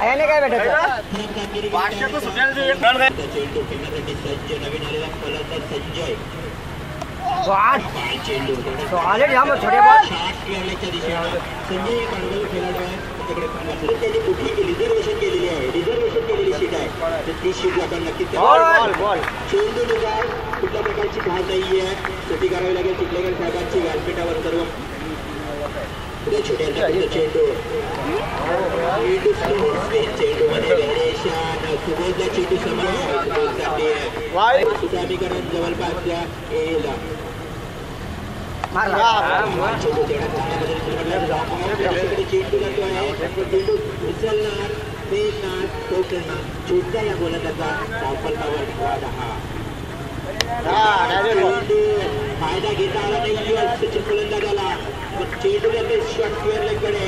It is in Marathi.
याने काय भेटत ऑलरेडी हम छोटे बॉल त्यांनी कुठली रिझर्वेशन केलेली आहे, रिझर्वेशन केलेली सीट आहे तर ती सीट आपण नक्कीच चेंडू निघाल कुठल्या प्रकारची घाण नाही आहे ती करावी लागेल चिखलेकर साहेबांची व्यासपीठावर सर्व छोट्या चेंडू चेंडू मध्ये गणेशान सुबोधला चेंडू सुधामीकरण जवळपास चेंडू जातो आहे चेंडू उचलणार फेकणार ठोकणार छोट्या या गोलंदाजा धावफलकावर 10 फायदा घेता आला नाही सचिन फलंदाजाला चेंडू शॉट क्लिअर लेगकडे